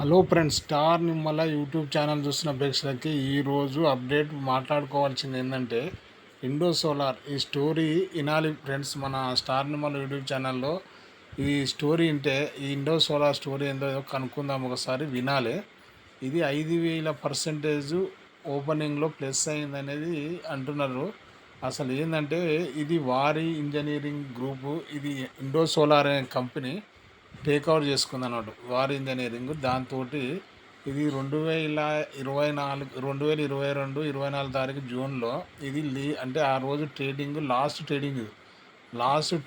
Hello friends, star Nimmala YouTube channel చూస్తున్న ప్రేక్షకులకి ఈరోజు అప్డేట్ మాట్లాడుకోవాల్సింది ఏంటంటే ఇండో సోలార్ ఈ స్టోరీ వినాలి ఫ్రెండ్స్. మన స్టార్ నిమ్మల యూట్యూబ్ ఛానల్లో ఈ స్టోరీ వింటే ఈ ఇండో సోలార్ స్టోరీ ఏందో కనుక్కుందాం, ఒకసారి వినాలి. ఇది 5,000% ఓపెనింగ్లో ప్లస్ అయింది అనేది అంటున్నారు. అసలు ఏంటంటే ఇది వారి ఇంజనీరింగ్ గ్రూపు, ఇది ఇండో సోలార్ అనే కంపెనీ టేక్ ఓవర్ చేసుకుంది అన్నట్టు వారి ఇంజనీరింగ్. దాంతో ఇది 2024 2022-24 తారీఖు జూన్లో ఇది అంటే ఆ రోజు ట్రేడింగ్ లాస్ట్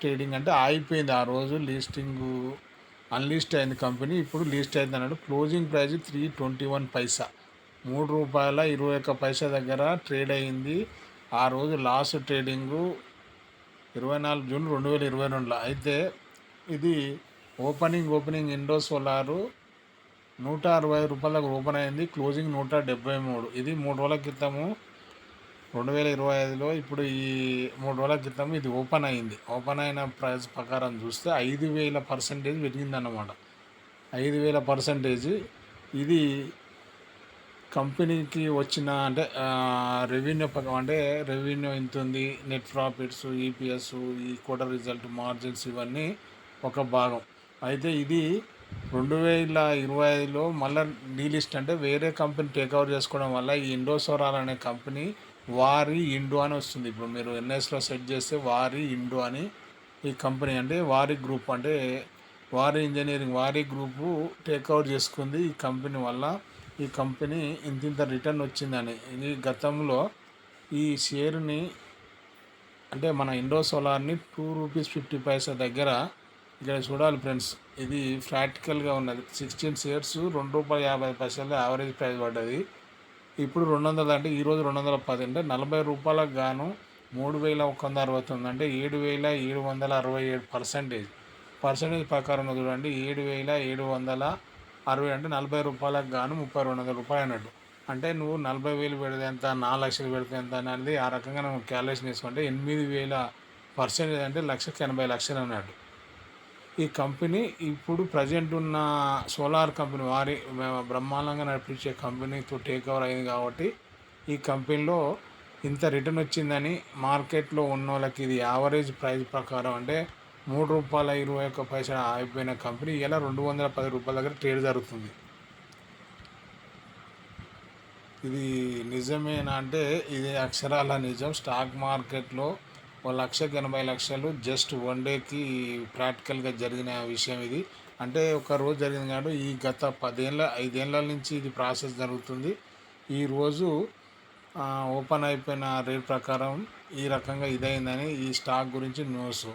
ట్రేడింగ్ అంటే ఆగిపోయింది. ఆ రోజు లిస్టింగ్ అన్లిస్ట్ అయింది కంపెనీ, ఇప్పుడు లిస్ట్ అయింది అన్నట్టు. క్లోజింగ్ ప్రైస్ 321 పైసా, ₹3.21 దగ్గర ట్రేడ్ అయింది. ఆ రోజు లాస్ట్ ట్రేడింగు 24 జూన్ 2022లో. అయితే ఇది ఓపెనింగ్ ఇండో సోలారు ₹160 ఓపెన్ అయింది. క్లోజింగ్ 173. ఇది 3 రోజుల క్రితము 2025లో, ఇప్పుడు ఈ 3 రోజుల క్రితం ఇది ఓపెన్ అయింది. ఓపెన్ అయిన ప్రైస్ ప్రకారం చూస్తే 5,000% పెరిగిందన్నమాట. 5,000%. ఇది కంపెనీకి వచ్చిన అంటే రెవెన్యూ అంటే రెవెన్యూ ఎంత ఉంది, నెట్ ప్రాఫిట్స్, ఈపీఎస్, ఈ క్వార్టర్ రిజల్ట్, మార్జిన్స్, ఇవన్నీ ఒక భాగం. అయితే ఇది 2025లో మళ్ళీ డీలిస్ట్ అంటే వేరే కంపెనీ టేక్ఓవర్ చేసుకోవడం వల్ల ఈ ఇండో సోలార్ అనే కంపెనీ వారి ఇండో అని వస్తుంది. ఇప్పుడు మీరు ఎన్ఎస్లో సెట్ చేస్తే వారి ఇండో అని ఈ కంపెనీ, అంటే వారి గ్రూప్, అంటే వారి ఇంజనీరింగ్ వారి గ్రూపు టేక్ఓవర్ చేసుకుంది. ఈ కంపెనీ వల్ల ఈ కంపెనీ ఇంత రిటర్న్ వచ్చిందని. ఇది గతంలో ఈ షేర్ని అంటే మన ఇండో సోలార్ని ₹2.50 దగ్గర ఇక్కడ చూడాలి ఫ్రెండ్స్. ఇది ప్రాక్టికల్గా ఉన్నది. 16 షేర్స్ ₹2.50 యావరేజ్ ప్రైస్ పడ్డది. ఇప్పుడు 200 అంటే ఈరోజు 210 అంటే ₹40 గాను 3,169 అంటే 7,767 పర్సెంటేజ్ ప్రకారం చూడండి. 7,760 అంటే ₹40 గాను ₹3,200 అన్నట్టు. అంటే నువ్వు 40,000 పెడితే ఎంత, 4 లక్షలు పెడితే ఎంత అనేది ఆ రకంగా నువ్వు క్యాలిక్యులేషన్ చేసుకుంటే 8,000% అంటే ₹1,80,00,000 అన్నట్టు. ఈ కంపెనీ ఇప్పుడు ప్రజెంట్ ఉన్న సోలార్ కంపెనీ వారి బ్రహ్మాండంగా నడిపించే కంపెనీతో టేక్ ఓవర్ అయింది కాబట్టి ఈ కంపెనీలో ఇంత రిటర్న్ వచ్చిందని మార్కెట్లో ఉన్న వాళ్ళకి ఇది యావరేజ్ ప్రైస్ ప్రకారం అంటే ₹3.21 అయిపోయిన కంపెనీ ఇలా ₹210 దగ్గర ట్రేడ్ జరుగుతుంది. ఇది నిజమేనా అంటే ఇది అక్షరాల నిజం. స్టాక్ మార్కెట్లో 1,80,00,000 జస్ట్ వన్ డేకి ప్రాక్టికల్గా జరిగిన విషయం ఇది. అంటే ఒక రోజు జరిగింది కాదు, ఈ గత 5 ఏళ్ళ నుంచి ఇది ప్రాసెస్ జరుగుతుంది. ఈరోజు ఓపెన్ అయిపోయిన రేట్ ప్రకారం ఈ రకంగా ఇదైందని ఈ స్టాక్ గురించి న్యూస్.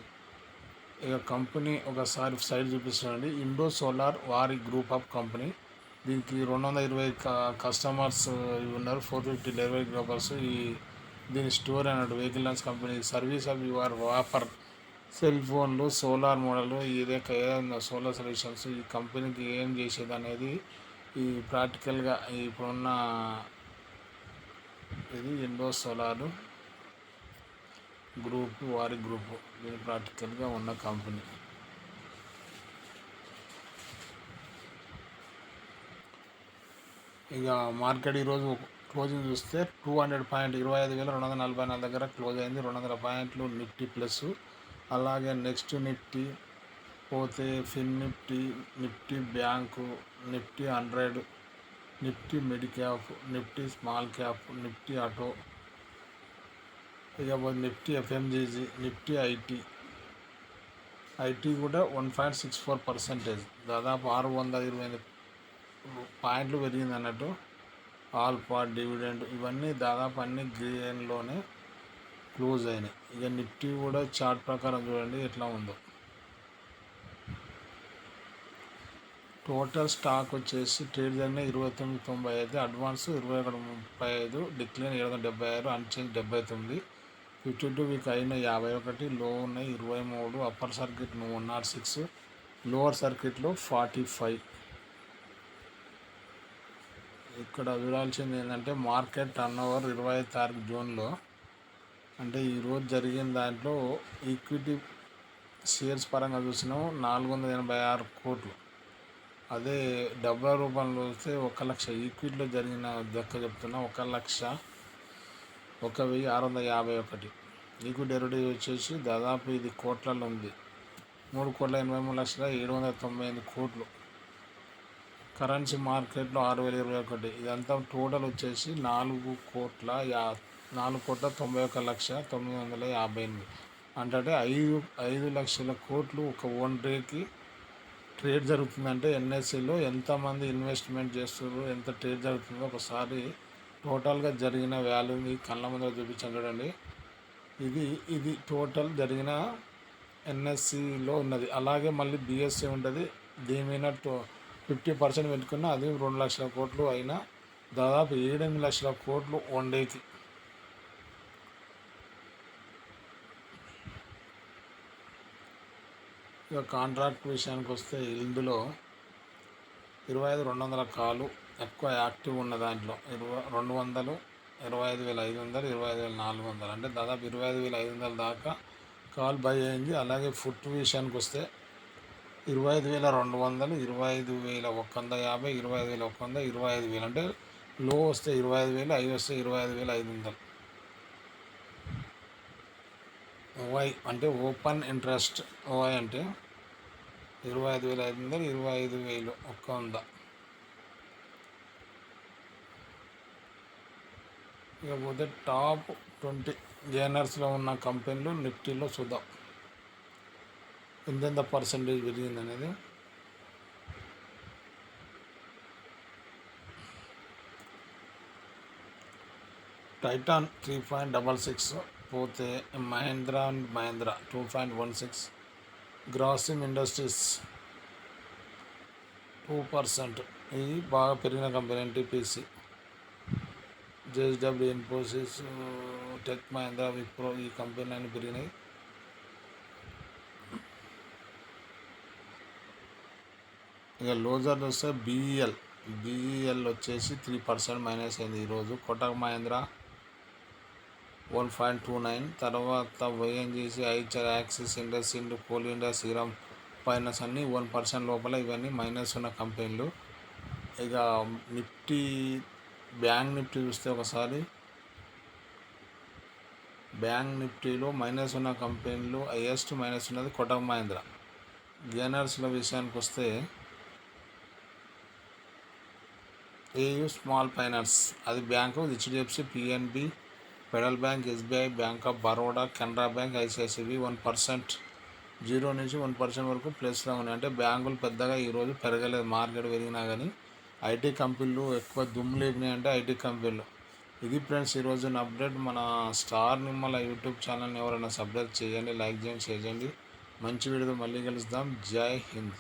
ఇక కంపెనీ ఒకసారి సైడ్ చూపిస్తుందండి. ఇండో సోలార్ వారి గ్రూప్ ఆఫ్ కంపెనీ. దీనికి 220 కస్టమర్స్ ఉన్నారు, 450 డెలివరీ గ్రూపర్స్. దీని స్టోర్ అన్నట్టు vehicle launch company service of your వాపర్ సెల్ ఫోన్లు, సోలార్ మోడల్, ఏదైనా సోలార్ సొల్యూషన్స్. ఈ కంపెనీకి ఏం చేసేది అనేది ఈ ప్రాక్టికల్గా ఇప్పుడున్న ఇది ఇండో సోలార్ గ్రూప్ వారి గ్రూపు, దీని ప్రాక్టికల్గా ఉన్న కంపెనీ. ఇక మార్కెట్ ఈరోజు క్లోజింగ్ చూస్తే 200 పాయింట్ 25,244 దగ్గర క్లోజ్ అయింది. 200 పాయింట్లు నిఫ్టీ ప్లస్. అలాగే నెక్స్ట్ నిఫ్టీ పోతే Fin Nifty, Nifty bank, Nifty 100, Nifty mid cap, Nifty small cap, Nifty auto, ఇక నిఫ్టీ ఎఫ్ఎంజీజీ, నిఫ్టీ ఐటీ కూడా 1.64%, దాదాపు 628 పాయింట్లు పెరిగింది అన్నట్టు. ఆల్ఫా, డివిడెండ్, ఇవన్నీ దాదాపు అన్ని గ్రీన్లోనే క్లోజ్ అయినాయి. ఇక నిఫ్టీ కూడా చార్ట్ ప్రకారం చూడండి ఎట్లా ఉందో. టోటల్ స్టాక్ వచ్చేసి ట్రేడ్ జరిగిన 29.95, అడ్వాన్స్ 21.35, డిక్లైన్ 776, అన్చేంజ్ 79, 52 వీక్ అయిన 51, లో ఉన్నాయి 23, అప్పర్ సర్క్యూట్ 106, లోవర్ సర్క్యూట్లో 45. ఇక్కడ చూడాల్సింది ఏంటంటే మార్కెట్ టర్నోవర్ 25 తారీఖు జూన్లో, అంటే ఈరోజు జరిగిన దాంట్లో ఈక్విటీ షేర్స్ పరంగా చూసినాం 486 కోట్లు. అదే డబ్బుల రూపంలో వస్తే 1,00,000 ఈక్విటీలో జరిగిన లెక్క చెప్తున్నా. 1,01,651 ఈక్విటీ డెరివేటివ్ వచ్చేసి దాదాపు ఇది కోట్లలో ఉంది. 3,83,798 కోట్లు. కరెన్సీ మార్కెట్లో 6,021. ఇదంతా టోటల్ వచ్చేసి 4,91,958. అంటే 5 లక్షల కోట్లు ఒక వన్ డేకి ట్రేడ్ జరుగుతుందంటే ఎన్ఎస్సిలో ఎంతమంది ఇన్వెస్ట్మెంట్ చేస్తున్నారు, ఎంత ట్రేడ్ జరుగుతుందో ఒకసారి టోటల్గా జరిగిన వాల్యూని కళ్ళ ముందర చూపించాను చూడండి. ఇది టోటల్ జరిగిన ఎన్ఎస్సిలో ఉన్నది. అలాగే మళ్ళీ బిఎస్సి ఉంటుంది. దీని మీద 50% పెట్టుకున్న అది 2,00,000 కోట్లు అయినా దాదాపు 7-8 లక్షల కోట్లు వన్ డేకి. ఇక కాంట్రాక్ట్ విషయానికి వస్తే ఇందులో 25,200 కాలు ఎక్కువ యాక్టివ్ ఉన్న దాంట్లో 200, 25,500, 25,400 అంటే దాదాపు 25,500 దాకా కాల్ బై అయింది. అలాగే ఫుట్ విషయానికి వస్తే 25,200, 25,150, 25,100, 25,000 అంటే లో వస్తే 25,000, హై వస్తే 25,500. ఓఐ అంటే ఓపెన్ ఇంట్రెస్ట్. ఓఐ అంటే 25,500, 25,100. ఇకపోతే టాప్ 20 గెయినర్స్లో ఉన్న కంపెనీలు నిఫ్టీలో చూద్దాం ఎంతెంత పర్సంటేజ్ పెరిగింది అనేది. టైటాన్ 3.66, పోతే మహేంద్ర అండ్ మహేంద్ర 2.16, గ్రాసిమ్ ఇండస్ట్రీస్ 2%. ఇది బాగా పెరిగిన కంపెనీ. NTPC, JSW, Infosys, tech Mahindra, Wipro ఈ కంపెనీలు అన్నీ పెరిగినాయి. ఇక లోజర్ వస్తే బీఈఎల్ వచ్చేసి 3% మైనస్ అయింది ఈరోజు. కోటక్ మహేంద్ర 1.29, తర్వాత ONGC, Eicher, Axis, IndusInd, Coal India, Shriram finance అన్నీ 1% లోపల. ఇవన్నీ మైనస్ ఉన్న కంపెనీలు. ఇక నిఫ్టీ, బ్యాంక్ నిఫ్టీ చూస్తే ఒకసారి బ్యాంక్ నిఫ్టీలో మైనస్ ఉన్న కంపెనీలు హైయెస్ట్ మైనస్ ఉన్నది కోటక్ మహేంద్ర. గెయినర్స్ల విషయానికి వస్తే ఏయూ స్మాల్ ఫైనాన్స్ అది bank, HDFC, PNB, federal bank, SBI, bank of Baroda, Canara bank, ICICI 1%, 0 నుంచి 1% వరకు ప్లస్లో ఉన్నాయి. అంటే బ్యాంకులు పెద్దగా ఈరోజు పెరగలేదు. మార్కెట్ పెరిగినా కానీ ఐటీ కంపెనీలు ఎక్కువ దుమ్ము లేపినాయి అంటే ఐటీ కంపెనీలు. ఇది ఫ్రెండ్స్ ఈరోజు అప్డేట్. మన స్టార్ నిమ్మల యూట్యూబ్ ఛానల్ని ఎవరైనా సబ్స్క్రైబ్ చేయండి, లైక్ చేయండి, షేర్ చేయండి. మంచి వీడియోతో మళ్ళీ కలుద్దాం. జై హింద్.